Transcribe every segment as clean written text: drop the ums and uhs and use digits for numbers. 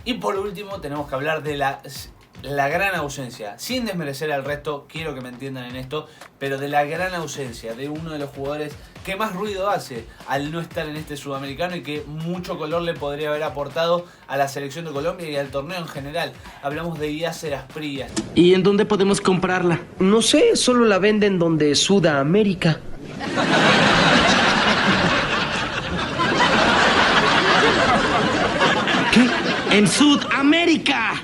Y por último tenemos que hablar de la gran ausencia, sin desmerecer al resto, quiero que me entiendan en esto, pero de la gran ausencia de uno de los jugadores que más ruido hace al no estar en este sudamericano y que mucho color le podría haber aportado a la selección de Colombia y al torneo en general. Hablamos de Yasser Asprilla. ¿Y en dónde podemos comprarla? No sé, solo la venden donde Sudamérica. ¿Qué? ¡En Sudamérica!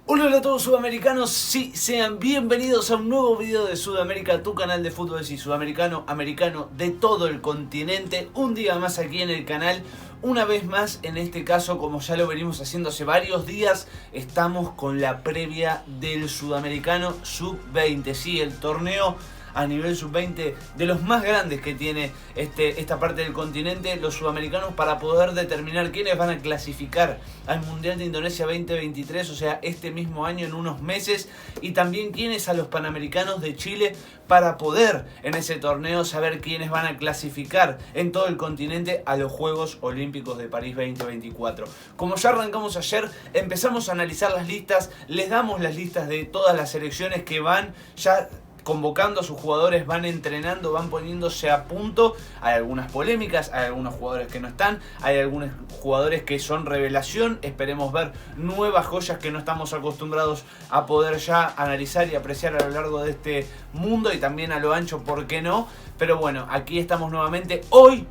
Hola a todos sudamericanos, sí, sean bienvenidos a un nuevo video de Sudamérica, tu canal de fútbol sudamericano, americano, de todo el continente. Un día más aquí en el canal, una vez más, en este caso, como ya lo venimos haciendo hace varios días, estamos con la previa del Sudamericano Sub-20, sí, el torneo a nivel sub-20 de los más grandes que tiene esta parte del continente, los sudamericanos, para poder determinar quiénes van a clasificar al Mundial de Indonesia 2023, o sea, este mismo año en unos meses, y también quiénes a los Panamericanos de Chile, para poder en ese torneo saber quiénes van a clasificar en todo el continente a los Juegos Olímpicos de París 2024. Como ya arrancamos ayer, empezamos a analizar las listas, les damos las listas de todas las selecciones que van ya convocando a sus jugadores, van entrenando, van poniéndose a punto. Hay algunas polémicas, hay algunos jugadores que no están, hay algunos jugadores que son revelación. Esperemos ver nuevas joyas que no estamos acostumbrados a poder ya analizar y apreciar a lo largo de este mundo y también a lo ancho, ¿por qué no? Pero bueno, aquí estamos nuevamente hoy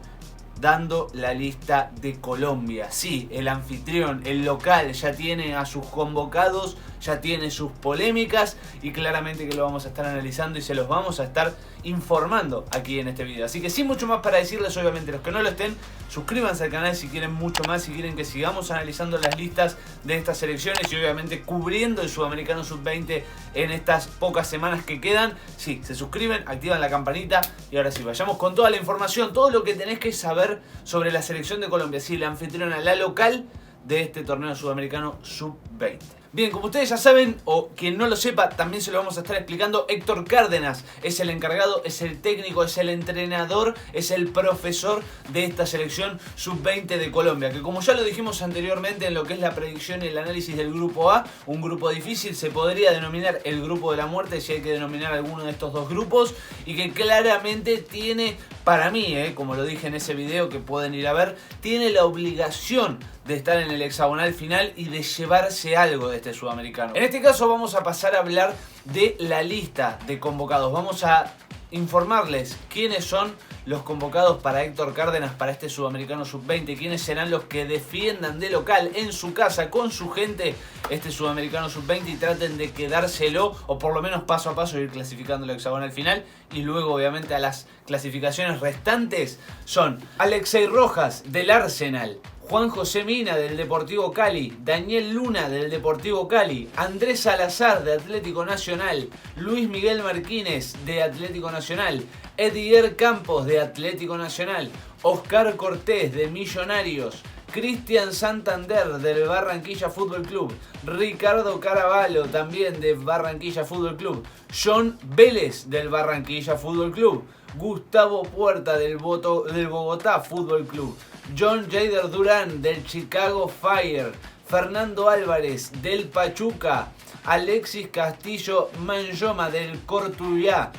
dando la lista de Colombia. Sí, el anfitrión, el local, ya tiene a sus convocados, ya tiene sus polémicas y claramente que lo vamos a estar analizando y se los vamos a estar informando aquí en este video. Así que sin mucho más para decirles, obviamente los que no lo estén, suscríbanse al canal si quieren mucho más, si quieren que sigamos analizando las listas de estas selecciones y obviamente cubriendo el Sudamericano Sub-20 en estas pocas semanas que quedan. Sí, se suscriben, activan la campanita y ahora sí, vayamos con toda la información, todo lo que tenés que saber sobre la selección de Colombia, sí, la anfitriona, la local de este torneo sudamericano Sub-20. Bien, como ustedes ya saben, o quien no lo sepa, también se lo vamos a estar explicando, Héctor Cárdenas es el encargado, es el técnico, es el entrenador, es el profesor de esta selección Sub-20 de Colombia, que como ya lo dijimos anteriormente en lo que es la predicción y el análisis del grupo A, un grupo difícil, se podría denominar el grupo de la muerte si hay que denominar alguno de estos dos grupos, y que claramente tiene, para mí, como lo dije en ese video que pueden ir a ver, tiene la obligación de estar en el hexagonal final y de llevarse algo de este sudamericano. En este caso vamos a pasar a hablar de la lista de convocados. Vamos a informarles quiénes son los convocados para Héctor Cárdenas para este Sudamericano Sub-20, quiénes serán los que defiendan de local en su casa con su gente este Sudamericano Sub-20 y traten de quedárselo, o por lo menos paso a paso ir clasificando el hexagonal final. Y luego obviamente a las clasificaciones restantes son Alexei Rojas del Arsenal, Juan José Mina del Deportivo Cali, Daniel Luna del Deportivo Cali, Andrés Salazar de Atlético Nacional, Luis Miguel Martínez de Atlético Nacional, Edier Campos de Atlético Nacional, Oscar Cortés de Millonarios, Cristian Santander del Barranquilla Fútbol Club, Ricardo Caraballo también de Barranquilla Fútbol Club, John Vélez del Barranquilla Fútbol Club, Gustavo Puerta del Bogotá Fútbol Club, John Jader Durán del Chicago Fire, Fernando Álvarez del Pachuca, Alexis Castillo Manjoma del Cortuluá,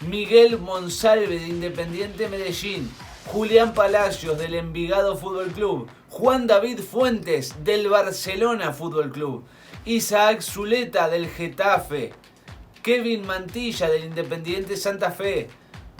Miguel Monsalve de Independiente Medellín, Julián Palacios del Envigado Fútbol Club, Juan David Fuentes del Barcelona Fútbol Club, Isaac Zuleta del Getafe, Kevin Mantilla del Independiente Santa Fe,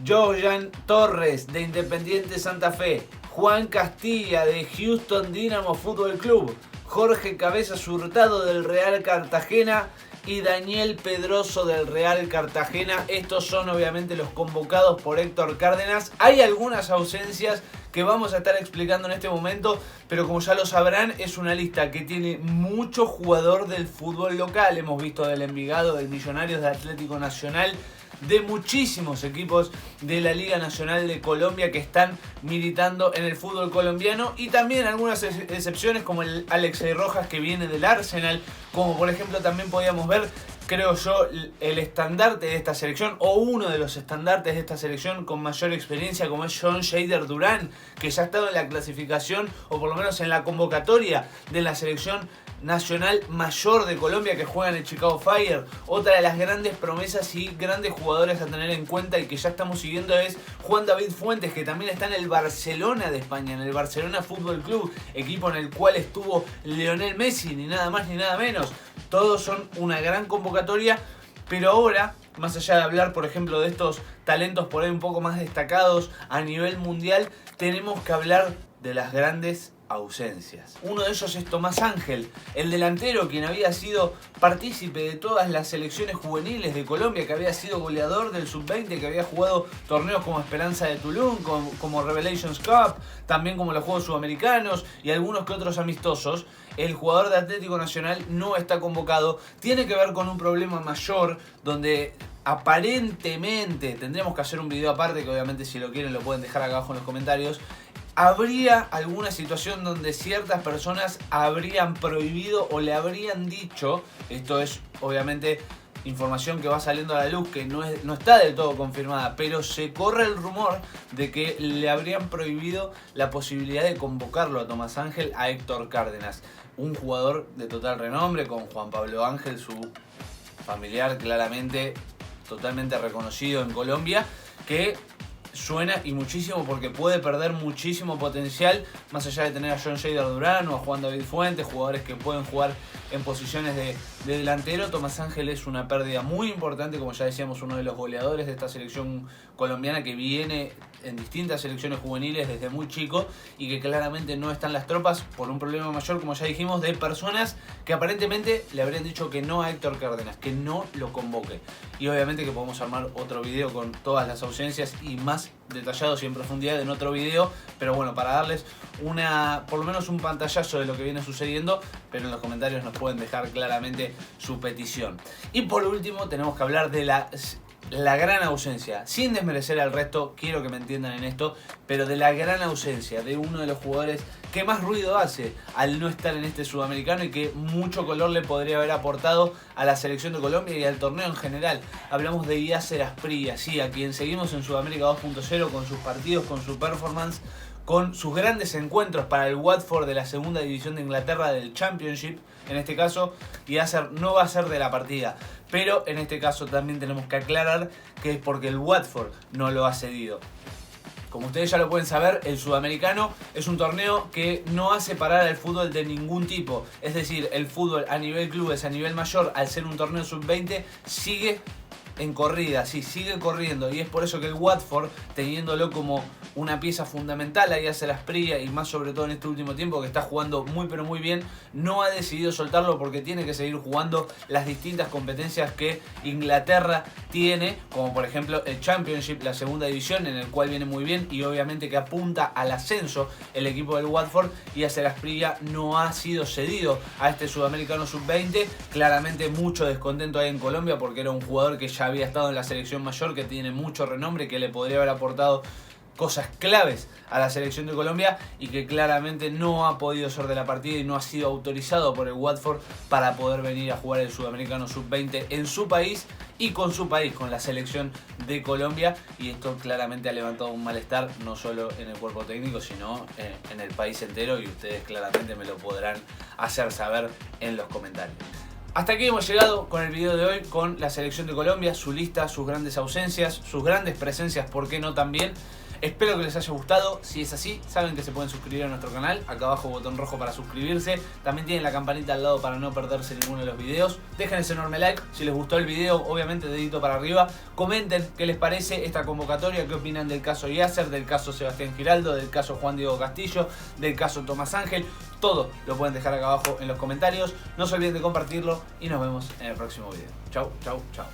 Johan Torres de Independiente Santa Fe, Juan Castilla de Houston Dynamo Fútbol Club, Jorge Cabezas Hurtado del Real Cartagena y Daniel Pedroso del Real Cartagena. Estos son obviamente los convocados por Héctor Cárdenas. Hay algunas ausencias que vamos a estar explicando en este momento, pero como ya lo sabrán, es una lista que tiene mucho jugador del fútbol local. Hemos visto del Envigado, del Millonarios, del Atlético Nacional, de muchísimos equipos de la Liga Nacional de Colombia que están militando en el fútbol colombiano, y también algunas excepciones como el Alexei Rojas, que viene del Arsenal, como por ejemplo también podíamos ver creo yo, el estandarte de esta selección, o uno de los estandartes de esta selección con mayor experiencia, como es John Shader Durán, que ya ha estado en la clasificación, o por lo menos en la convocatoria de la selección nacional mayor de Colombia, que juega en el Chicago Fire. Otra de las grandes promesas y grandes jugadores a tener en cuenta y que ya estamos siguiendo es Juan David Fuentes, que también está en el Barcelona de España, en el Barcelona Fútbol Club, equipo en el cual estuvo Lionel Messi, ni nada más ni nada menos. Todos son una gran convocatoria, pero ahora, más allá de hablar, por ejemplo, de estos talentos por ahí un poco más destacados a nivel mundial, tenemos que hablar de las grandes ausencias. Uno de ellos es Tomás Ángel, el delantero, quien había sido partícipe de todas las selecciones juveniles de Colombia, que había sido goleador del Sub-20, que había jugado torneos como Esperanza de Tulum, como Revelations Cup, también como los Juegos Sudamericanos y algunos que otros amistosos. El jugador de Atlético Nacional no está convocado. Tiene que ver con un problema mayor donde aparentemente, tendremos que hacer un video aparte, que obviamente si lo quieren lo pueden dejar acá abajo en los comentarios, habría alguna situación donde ciertas personas habrían prohibido o le habrían dicho, esto es obviamente información que va saliendo a la luz, que no está del todo confirmada, pero se corre el rumor de que le habrían prohibido la posibilidad de convocarlo a Tomás Ángel a Héctor Cárdenas, un jugador de total renombre, con Juan Pablo Ángel, su familiar claramente totalmente reconocido en Colombia, que suena y muchísimo porque puede perder muchísimo potencial, más allá de tener a John Shader Durán o a Juan David Fuentes, jugadores que pueden jugar en posiciones de delantero. Tomás Ángel es una pérdida muy importante, como ya decíamos, uno de los goleadores de esta selección colombiana, que viene en distintas selecciones juveniles desde muy chico y que claramente no está en las tropas por un problema mayor, como ya dijimos, de personas que aparentemente le habrían dicho que no a Héctor Cárdenas, que no lo convoque. Y obviamente que podemos armar otro video con todas las ausencias y más detallados y en profundidad en otro video, pero bueno, para darles por lo menos un pantallazo de lo que viene sucediendo, pero en los comentarios nos pueden dejar claramente su petición. Y por último tenemos que hablar de la gran ausencia, sin desmerecer al resto, quiero que me entiendan en esto, pero de la gran ausencia de uno de los jugadores que más ruido hace al no estar en este sudamericano y que mucho color le podría haber aportado a la selección de Colombia y al torneo en general. Hablamos de Yasser Asprilla, sí, a quien seguimos en Sudamérica 2.0 con sus partidos, con su performance, con sus grandes encuentros para el Watford de la segunda división de Inglaterra, del Championship. En este caso, Yasser no va a ser de la partida, pero en este caso también tenemos que aclarar que es porque el Watford no lo ha cedido. Como ustedes ya lo pueden saber, el sudamericano es un torneo que no hace parar al fútbol de ningún tipo. Es decir, el fútbol a nivel clubes, a nivel mayor, al ser un torneo sub-20, sigue en corrida, sí, sigue corriendo. Y es por eso que el Watford, teniéndolo como una pieza fundamental ahí hacia las Asprilla, y más sobre todo en este último tiempo que está jugando muy pero muy bien, no ha decidido soltarlo porque tiene que seguir jugando las distintas competencias que Inglaterra tiene, como por ejemplo el Championship, la segunda división, en el cual viene muy bien y obviamente que apunta al ascenso el equipo del Watford. Y hacia las Asprilla no ha sido cedido a este sudamericano sub-20, claramente mucho descontento ahí en Colombia porque era un jugador que ya había estado en la selección mayor, que tiene mucho renombre, que le podría haber aportado cosas claves a la selección de Colombia y que claramente no ha podido ser de la partida y no ha sido autorizado por el Watford para poder venir a jugar el sudamericano sub-20 en su país y con su país, con la selección de Colombia. Y esto claramente ha levantado un malestar no solo en el cuerpo técnico, sino en el país entero, y ustedes claramente me lo podrán hacer saber en los comentarios. Hasta aquí hemos llegado con el video de hoy, con la selección de Colombia, su lista, sus grandes ausencias, sus grandes presencias, ¿por qué no también? Espero que les haya gustado. Si es así, saben que se pueden suscribir a nuestro canal. Acá abajo botón rojo para suscribirse. También tienen la campanita al lado para no perderse ninguno de los videos. Dejen ese enorme like. Si les gustó el video, obviamente dedito para arriba. Comenten qué les parece esta convocatoria, qué opinan del caso Yasser, del caso Sebastián Giraldo, del caso Juan Diego Castillo, del caso Tomás Ángel. Todo lo pueden dejar acá abajo en los comentarios. No se olviden de compartirlo y nos vemos en el próximo video. Chau, chau, chau.